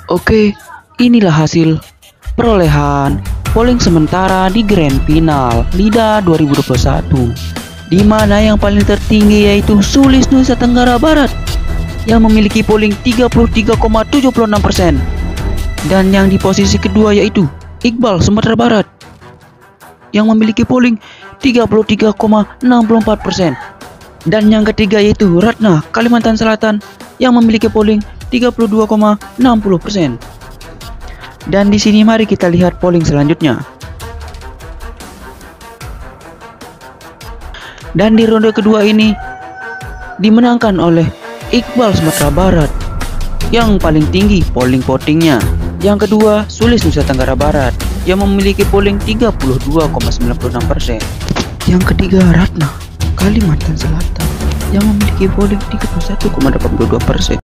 Oke, inilah hasil perolehan polling sementara di Grand Final LIDA 2021, di mana yang paling tertinggi yaitu Sulis Nusa Tenggara Barat yang memiliki polling 33,76%, dan yang di posisi kedua yaitu Iqbal Sumatera Barat yang memiliki polling 33,64%, dan yang ketiga yaitu Ratna Kalimantan Selatan yang memiliki polling 32,60%. Dan di sini mari kita lihat polling selanjutnya. Dan di ronde kedua ini dimenangkan oleh Iqbal Sumatera Barat yang paling tinggi polling votingnya. Yang kedua Sulis Nusa Tenggara Barat yang memiliki polling 32,96%. Yang ketiga Ratna Kalimantan Selatan yang memiliki polling 31,82%.